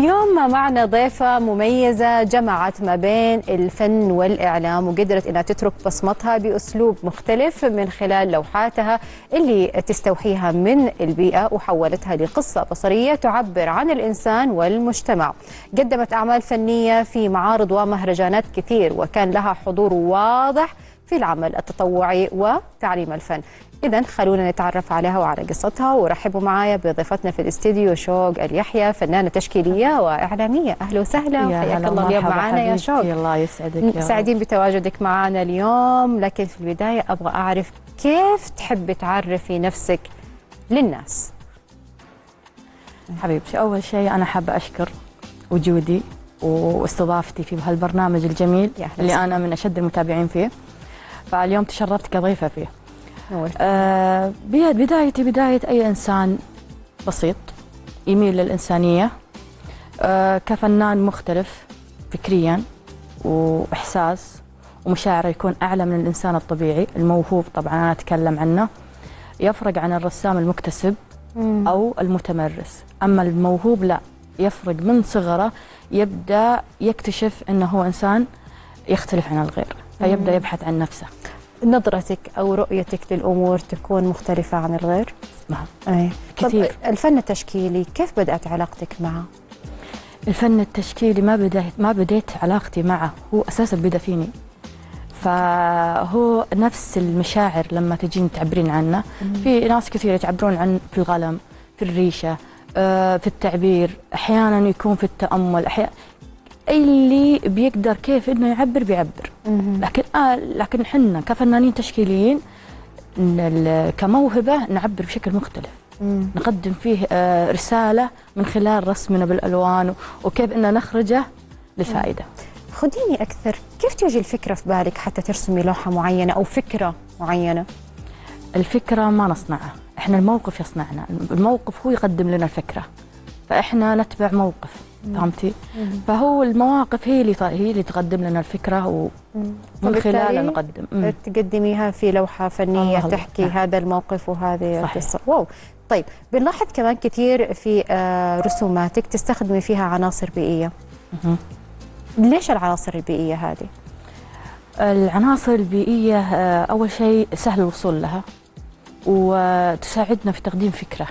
اليوم معنا ضيفة مميزة جمعت ما بين الفن والإعلام وقدرت أنها تترك بصمتها بأسلوب مختلف من خلال لوحاتها اللي تستوحيها من البيئة وحولتها لقصة بصرية تعبر عن الإنسان والمجتمع. قدمت أعمال فنية في معارض ومهرجانات كثير وكان لها حضور واضح في العمل التطوعي وتعليم الفن. إذن خلونا نتعرف عليها وعلى قصتها، ورحبوا معايا بضيفتنا في الاستديو شوق اليحيى، فنانة تشكيلية وإعلامية. أهلا وسهلا وحياك الله اليوم معنا يا شوق. الله يسعدك. سعيدين بتواجدك معنا اليوم، لكن في البداية أبغى أعرف كيف تحبي تعرفي نفسك للناس؟ حبيبتي، أول شيء أنا حابة أشكر وجودي واستضافتي في هالبرنامج الجميل اللي أنا من أشد المتابعين فيه، فاليوم تشرفت كضيفة فيه. بدايتي بداية أي إنسان بسيط يميل للإنسانية، كفنان مختلف فكريا وإحساس ومشاعره يكون أعلى من الإنسان الطبيعي الموهوب. طبعا أنا أتكلم عنه، يفرق عن الرسام المكتسب أو المتمرس. أما الموهوب لا، يفرق من صغره، يبدأ يكتشف أنه هو إنسان يختلف عن الغير، فيبدأ يبحث عن نفسه. نظرتك أو رؤيتك للأمور تكون مختلفة عن الغير؟ نعم. أي. كثير. طب الفن التشكيلي كيف بدأت علاقتك معه؟ الفن التشكيلي ما بديت علاقتي معه، هو أساسا بدأ فيني، فهو نفس المشاعر لما تجين تعبرين عنه. في ناس كثير يتعبرون عن في القلم، في الريشة، في التعبير، أحيانا يكون في التأمل، أحيانا اللي بيقدر كيف انه يعبر بيعبر. لكن حنا كفنانين تشكيليين كموهبه نعبر بشكل مختلف. نقدم فيه رساله من خلال رسمنا بالالوان وكيف ان نخرجه لفائده. خديني اكثر، كيف تيجي الفكره في بالك حتى ترسمي لوحه معينه او فكره معينه؟ الفكره ما نصنعها، احنا الموقف يصنعنا، الموقف هو يقدم لنا الفكره، فاحنا نتبع موقف. فهمتي؟ فهو المواقف هي اللي تقدم لنا الفكره ومن خلالها نقدم. تقدميها في لوحه فنيه تحكي هذا الموقف وهذه القصه. واو. طيب بنلاحظ كمان كثير في رسوماتك تستخدمي فيها عناصر بيئيه. ليش العناصر البيئيه هذه؟ العناصر البيئيه اول شيء سهل الوصول لها وتساعدنا في تقديم فكره،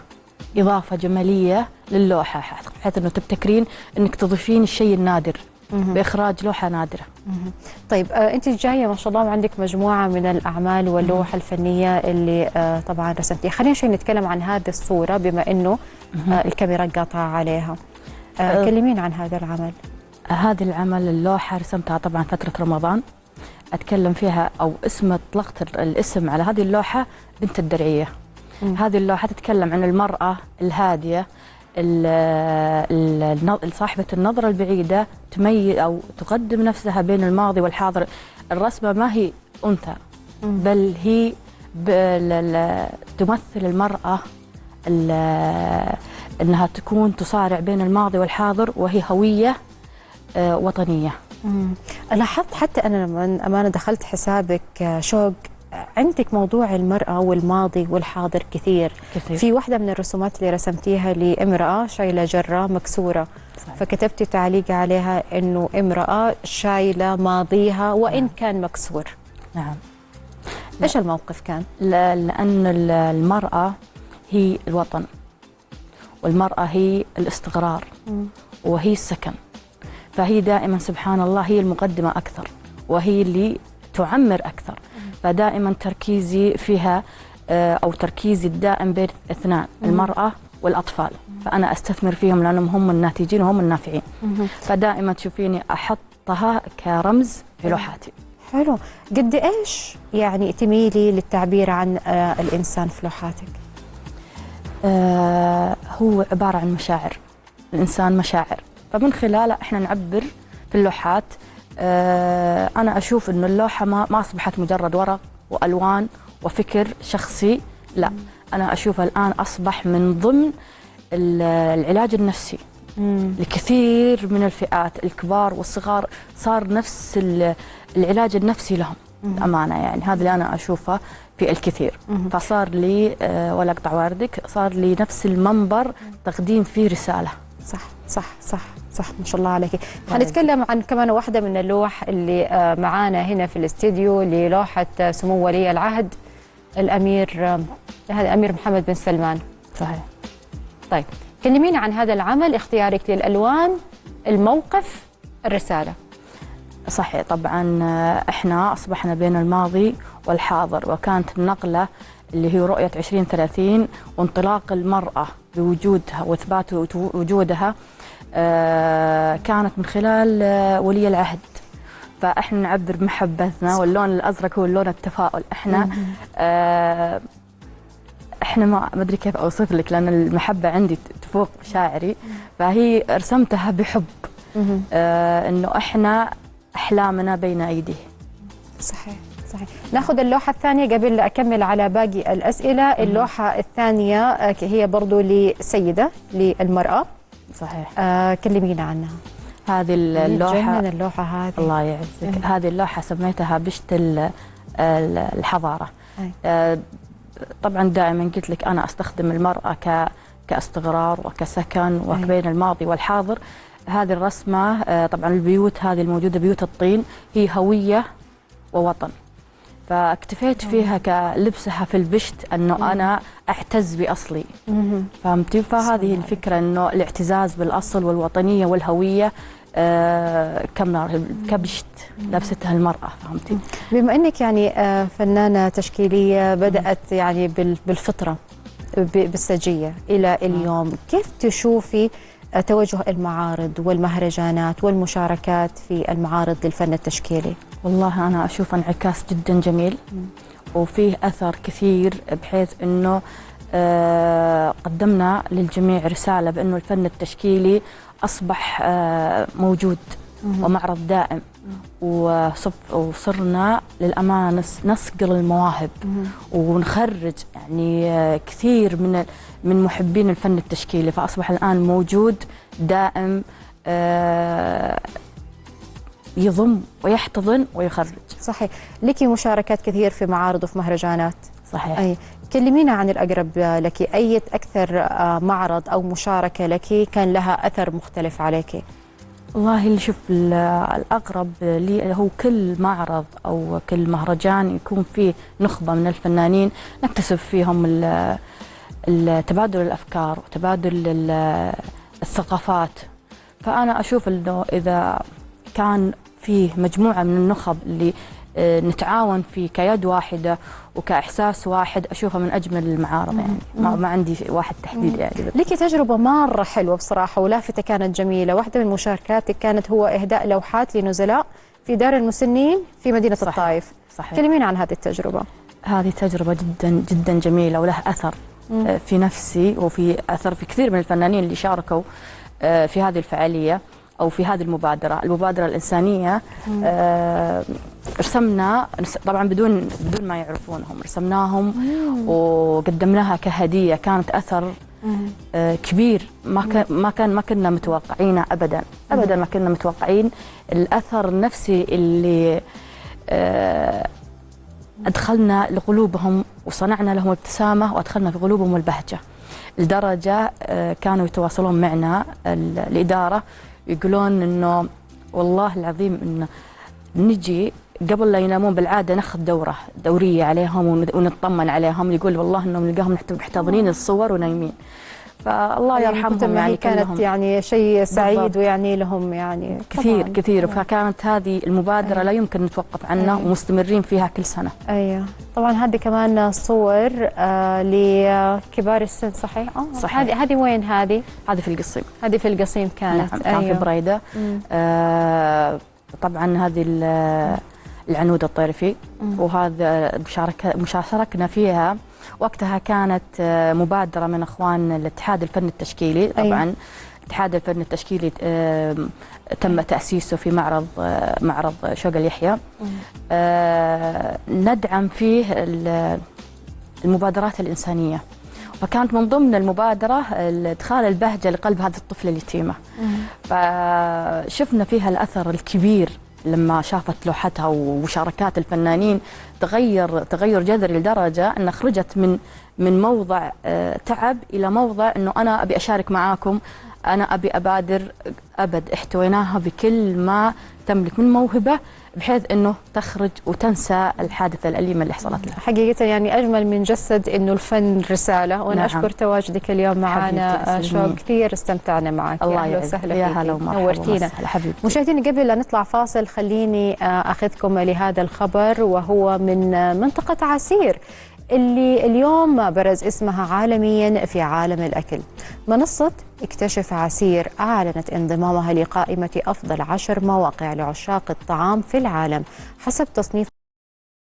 إضافة جمالية للوحة، بحيث أنه تبتكرين أنك تضيفين الشيء النادر بإخراج لوحة نادرة. طيب أنت جاية ما شاء الله وعندك مجموعة من الأعمال واللوحة الفنية اللي طبعا رسمتيها. خلينا شوي نتكلم عن هذه الصورة بما أنه الكاميرا قاطعة عليها. كلمين عن هذا العمل. هذا العمل اللوحة رسمتها طبعا فترة رمضان، أتكلم فيها أو أطلقت الاسم على هذه اللوحة بنت الدرعية. هذه اللوحة تتكلم عن المرأة الهادية صاحبة النظرة البعيدة، تميز أو تقدم نفسها بين الماضي والحاضر. الرسمة ما هي أنثى، بل هي تمثل المرأة أنها تكون تصارع بين الماضي والحاضر، وهي هوية وطنية. لاحظت حتى أنا لما أمانة دخلت حسابك شوق، عندك موضوع المرأة والماضي والحاضر كثير. في واحدة من الرسومات اللي رسمتيها لامرأة شايلة جرة مكسورة، صحيح. فكتبتي تعليق عليها إنه امرأة شايلة ماضيها وإن كان مكسور. نعم. إيش الموقف كان؟ لأن المرأة هي الوطن، والمرأة هي الاستقرار، وهي السكن، فهي دائما سبحان الله هي المقدمة أكثر، وهي اللي تعمر أكثر. فدائما تركيزي فيها أو تركيزي الدائم بين اثنان، المرأة والأطفال، فأنا أستثمر فيهم لأنهم هم الناتجين وهم النافعين. فدائما تشوفيني أحطها كرمز في لوحاتي. حلو. قد إيش يعني تميلي للتعبير عن الإنسان في لوحاتك؟ هو عبارة عن مشاعر، الإنسان مشاعر، فمن خلالها إحنا نعبر في اللوحات. أنا أشوف إنه اللوحة ما أصبحت مجرد ورق وألوان وفكر شخصي، لا، أنا أشوفها الآن أصبح من ضمن العلاج النفسي لكثير من الفئات، الكبار والصغار، صار نفس العلاج النفسي لهم. أمانة يعني هذا اللي أنا أشوفه في الكثير. فصار لي ولا أقطع واردك، صار لي نفس المنبر تقديم فيه رسالة. صح صح صح صح، ما شاء الله عليك. حنتكلم عن كمان واحدة من اللوح اللي معانا هنا في الاستديو، للوحة سمو ولي العهد الأمير محمد بن سلمان. صحيح. طيب كلمينا عن هذا العمل، اختيارك للألوان، الموقف، الرسالة. صحيح. طبعا احنا أصبحنا بين الماضي والحاضر، وكانت النقلة اللي هي رؤية 2030 وانطلاق المرأة بوجودها وإثبات وجودها كانت من خلال ولي العهد. فإحنا نعبر بمحبتنا، واللون الأزرق هو اللون التفاؤل. إحنا ما أدري كيف أوصف لك، لأن المحبة عندي تفوق مشاعري، فهي رسمتها بحب. إنه إحنا أحلامنا بين أيديه. صحيح صحيح. ناخذ اللوحة الثانية قبل أكمل على باقي الأسئلة. اللوحة الثانية هي برضو لسيدة، للمرأة. صحيح. كلمينا عنها. هذه اللوحة، اللوحة هذه الله يعزك، هذه اللوحة سميتها بشت الحضارة. طبعا دائما قلت لك أنا أستخدم المرأة كاستقرار وكسكن وبين الماضي والحاضر. هذه الرسمة طبعا البيوت هذه الموجودة، بيوت الطين، هي هوية ووطن. فاكتفيت فيها كلبسها في البشت انه انا اعتز باصلي. فهمتي؟ فهذه الفكره، انه الاعتزاز بالاصل والوطنيه والهويه كبشت لبستها المراه. فهمتي؟ بما انك يعني فنانه تشكيليه بدات يعني بالفطره بالسجيه الى اليوم، كيف تشوفي توجه المعارض والمهرجانات والمشاركات في المعارض للفن التشكيلي؟ والله أنا أشوف انعكاس جدا جميل، وفيه أثر كثير، بحيث أنه قدمنا للجميع رسالة بأنه الفن التشكيلي أصبح موجود ومعرض دائم، وصرنا للأمانة نصقل المواهب ونخرج يعني كثير من محبين الفن التشكيلي، فأصبح الآن موجود دائم يضم ويحتضن ويخرج. صحيح. لك مشاركات كثير في معارض وفي مهرجانات. صحيح. أي كلمينا عن الأقرب لك، أي أكثر معرض أو مشاركة لك كان لها أثر مختلف عليك؟ والله اللي شوف الأقرب لي هو كل معرض أو كل مهرجان يكون فيه نخبة من الفنانين نكتسب فيهم تبادل الأفكار وتبادل الثقافات. فأنا أشوف أنه إذا كان فيه مجموعة من النخب اللي نتعاون فيه كيد واحدة وكإحساس واحد، أشوفها من أجمل المعارض. يعني ما عندي واحد تحديد. يعني لك تجربة مرة حلوة بصراحة ولافته، كانت جميلة. واحدة من مشاركاتك كانت هو إهداء لوحات لنزلاء في دار المسنين في مدينة صحيح. الطائف. صحيح. كلمينا عن هذه التجربة. هذه تجربة جدا جدا جميلة ولها أثر في نفسي، وفي أثر في كثير من الفنانين اللي شاركوا في هذه الفعالية أو في هذه المبادرة الإنسانية. رسمنا طبعا بدون ما يعرفونهم، رسمناهم وقدمناها كهدية. كانت أثر كبير، ما كنا متوقعينه أبدا. ما كنا متوقعين الأثر النفسي اللي أدخلنا لقلوبهم وصنعنا لهم ابتسامة وأدخلنا في قلوبهم البهجة، لدرجة كانوا يتواصلون معنا الإدارة يقولون إنه والله العظيم إنه نجي قبل لا ينامون بالعادة ناخذ دورية عليهم ونطمن عليهم. يقول والله إنهم نلقاهم محتضنين الصور ونايمين. فالله يرحمهم. يعني كانت كلهم يعني شيء سعيد بالضبط. ويعني لهم يعني كثير. فكانت هذه المبادرة لا يمكن نتوقف عنها ومستمرين فيها كل سنة. أيوة طبعا. هذه كمان صور لكبار السن. صحيح. صحيح. هذه وين؟ هذه في القصيم. هذه في القصيم كانت. نعم. كان في بريدة. طبعا هذه العنود الطيرفي، وهذا مشاركنا فيها وقتها. كانت مبادرة من أخوان الاتحاد الفن التشكيلي. طبعا اتحاد الفن التشكيلي تم تأسيسه في معرض شوق اليحيى. ندعم فيه المبادرات الإنسانية، فكانت من ضمن المبادرة إدخال البهجة لقلب هذه الطفلة اليتيمة. فشفنا فيها الأثر الكبير لما شافت لوحتها ومشاركات الفنانين. تغير جذري لدرجة أن خرجت من موضع تعب إلى موضع أنه أنا أبي أشارك معاكم، أنا أبي أبادر أبد احتويناها بكل ما تملك من موهبة، بحيث أنه تخرج وتنسى الحادثة الأليمة اللي حصلت لها. حقيقة يعني أجمل من جسد أنه الفن رسالة، وأنا أشكر تواجدك اليوم معنا شو كثير استمتعنا معك. الله يعزك، يا هلا ومرحبا، نورتينا. حبيبتي. قبل لا نطلع فاصل خليني أخذكم لهذا الخبر، وهو من منطقة عسير اللي اليوم برز اسمها عالميا في عالم الأكل. منصة اكتشف عسير أعلنت انضمامها لقائمة أفضل 10 مواقع لعشاق الطعام في العالم حسب تصنيف